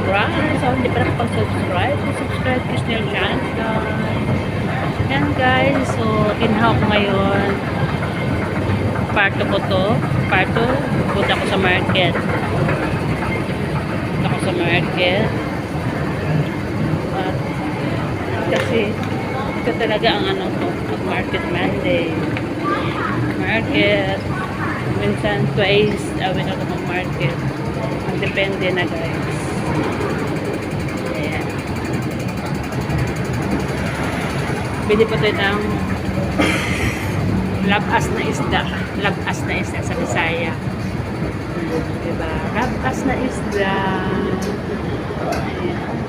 subscribe. So, hindi pa nakapag-subscribe. Subscribe to Snail Channel, guys. Yan, guys. So, inhaw ko ngayon. Part 2 ko to. Part 2. Punta ko sa market. Punta ko sa market. At, kasi, ito talaga ang ano to. Market Monday. Market. Minsan, twice a week ako ng market. Depende na, guys. Ayan. Bili po tayo ng labas na isda. Labas na isda sa Bisaya. Diba? Labas na isda. Ayan.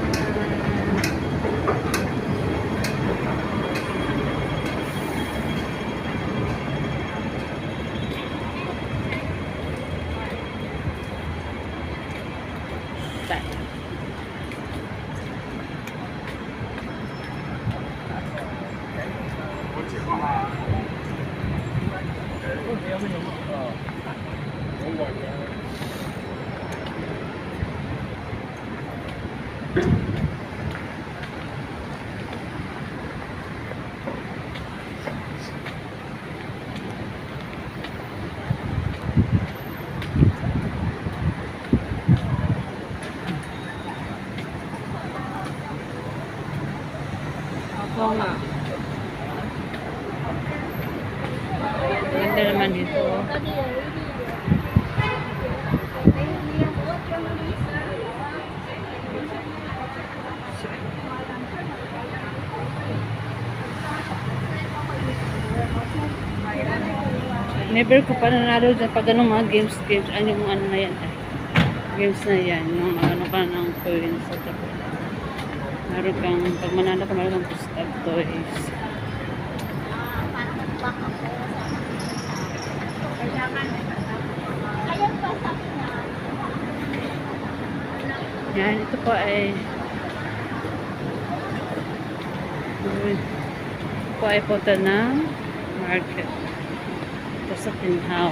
Oo nga. Ganda naman dito. Never ko pa nanalo dyan pag anong mga games. Ano yung ano na yan. Games na yan. Yung ano ka ng coins. Meron kang, pag manalo ka, meron kang pusta toys. Yan, ito po ay punta ng market. Ito sa Tinhaw.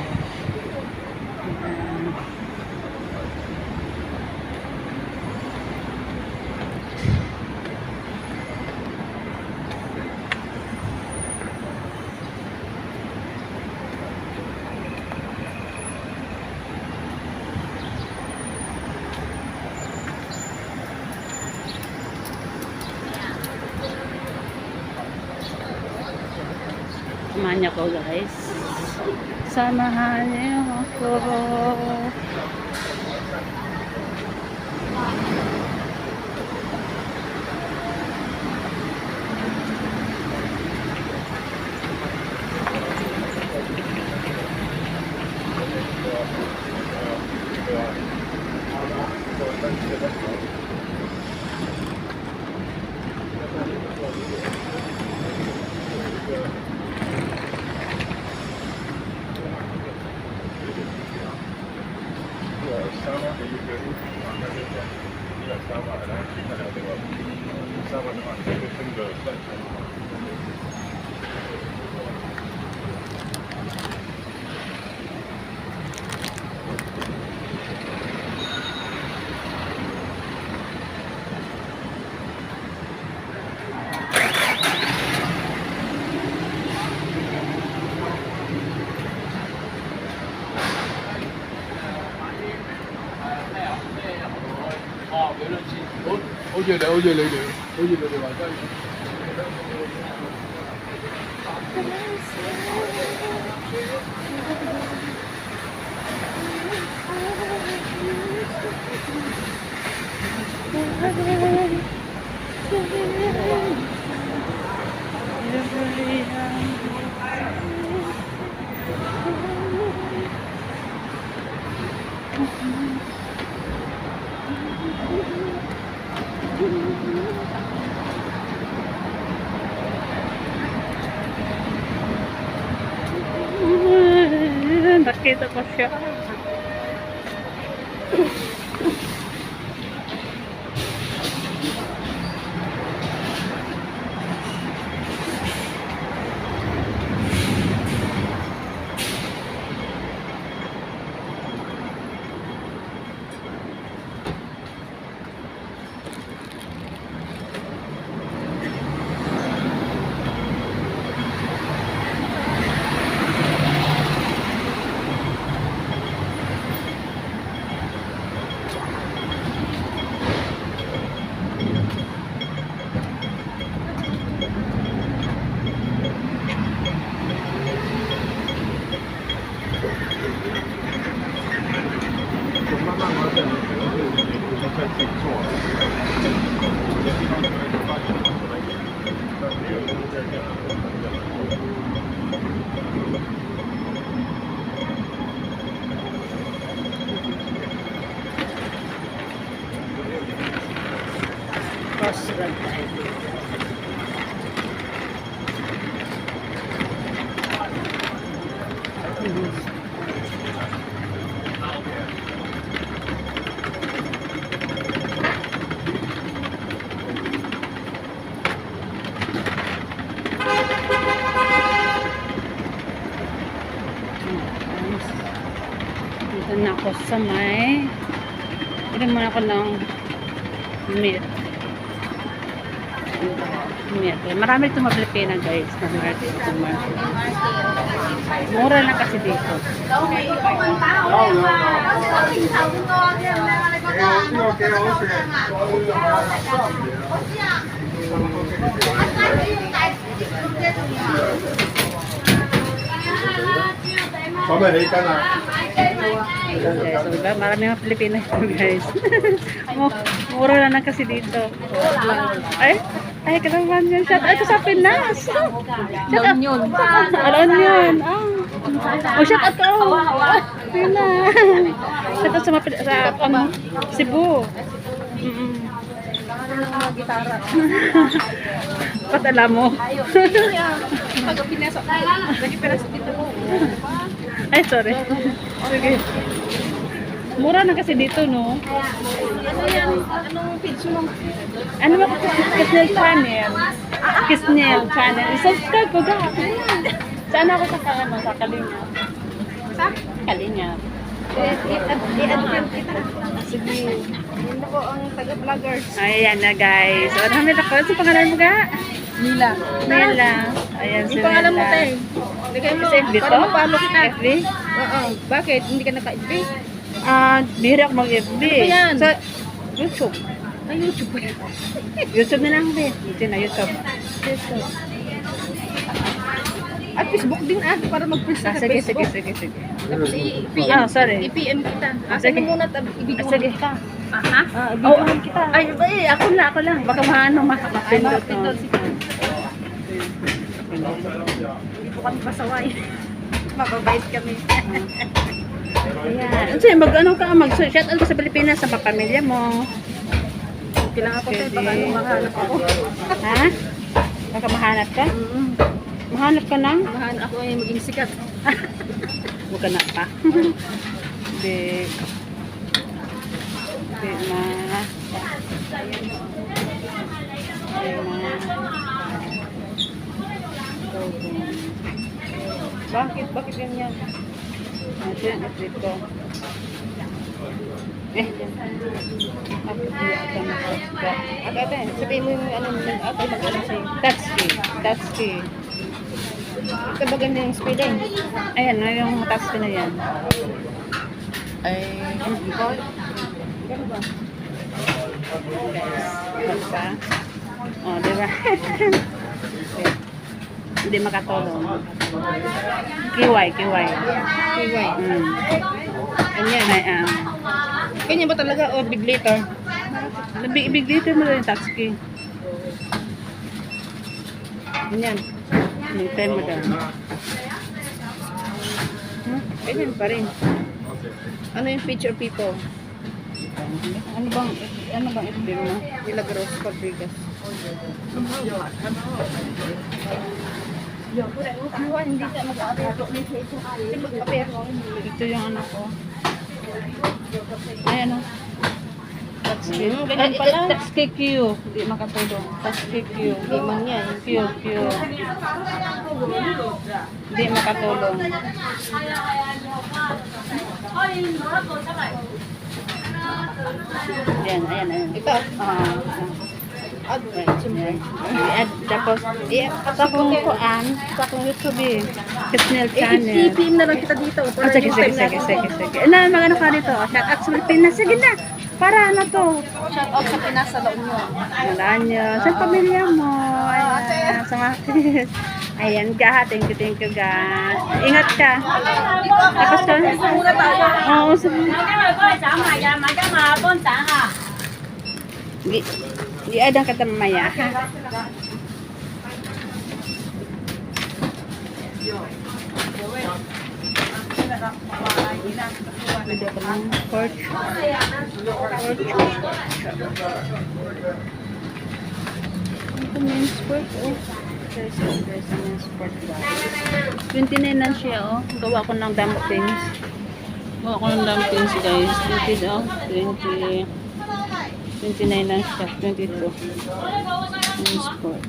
Samahan niyo ako, guys. Samahan niyo ako. hỗ trợ lại được bạn ơi. Nakita ko siya. 挺错的。Crossroad tayo. Dito na ako sa may ilan muna ako ng meat. Meat. Marami itong Pilipina guys. Mura na kasi dito. Okay, so diba, marami mga Pilipina ito guys. Mura na kasi dito. Ay, kalaman yun. Shout out sa Pinas. Shout out yun. Alam yun. Oh, shout out ko. Pinas. Shout out sa Cebu. Gitara. Ba't alam mo? Pag pinasok lagi pinasok dito mo. Ay, sorry. Sige. Mura na kasi dito, no? Ano yan? Anong page mo? Ano ba? Kisnel channel. Kisnel channel. I-subscribe ko ga. Saan ako sa sa Kalinga? Sa? Kalinga. I-add kita. Sige. Yun ako ang taga-vloggers. Ayan na guys. Marami na ko. Sa pangalan mo ga? Nila. Nela. Ayan si Yung pangalan mo, Nela. te. Lagay mo. Sa FB to? Para mapalo kita. FB? Oo. Bakit? Hindi ka naka-FB? Bihira ako mag-FB. Ano ba yan? Sa YouTube. Ay, YouTube pa yan. YouTube na lang din. Dito na YouTube. At Facebook din para mag-post sa Sige, Facebook. sige. Tapos i-PM. Sorry. I-PM kita. Sige. Sige muna, i-video Sige. kita. Aha. I-video kita. Ay, ako lang. Baka mapindot. Pindot, sige. Hindi po kami pasaway. Mababait kami. Ayan. Kasi mag-ano ka, mag-shout out ka sa Pilipinas, sa pamilya mo. Kailangan ko tayo, baka anong mahanap ako. Ha? Baka mahanap ka? Mahanap ka ng? Mahanap ako ay maging sikat. Huwag ka na pa. Hindi. Hindi na. Bakit? Bakit ganyan? Ayan, update ko. Ate, sabihin mo yung ano, ate, mag-ano sa'yo. Touch key. Touch key. Ito ba ganda yung spelling? Ayan, yung touch key na yan. Ay, Gano'n ba? Basta. O, diba? Hindi makatulong. Kiway. KY. Ganyan. Ay, Ganyan ba talaga o big letter? big dito mo rin yung touch key. Ganyan. Hintay mo daw. Ganyan pa rin. Ano yung picture people? Ano bang FB mo? Milagros Fabregas. Hindi ka mag-apero. Ito yung anak ko. Ay, ano? Touch key. Ganyan pala. Touch key Q. Hindi makatulong. Touch key Q. Hindi man yan. Q. Hindi makatulong. Ayan. Ito. Add, tapos, sa kong kuan, sa kong YouTube eh. Kisnel channel. I-PM na lang kita dito. Oh, sige. Ano, magano ka dito? Shout out sa Pilipinas. Sige na. Para ano to? Shout out sa Pinas sa La Union. Walaan nyo. Sa pamilya mo. Ayan, sa mga ayan ka. Thank you, guys. Ingat ka. Tapos ka? Muna tayo. Oo, sige. Giadang ka tamaya. Video ko lang pork. Ito men's pork, oh. There's a men's pork. 29 lang siya, oh. Gawa ko ng dumplings. Gawa ko ng dumplings, guys. 20, oh. 20. 29 lang siya. 22. Men's pork.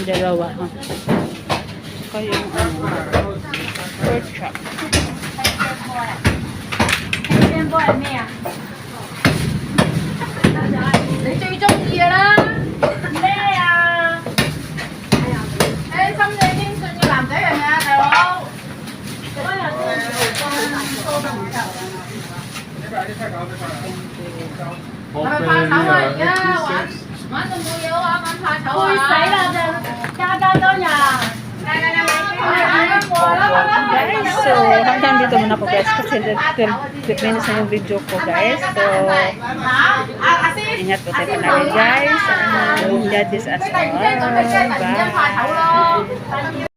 Dalawa, ha. Saka yung pork chop. Guys, so hanggang dito muna po guys kasi 12 minutes na yung video ko guys. So ingat po tayo palagi guys. God bless us all. Bye.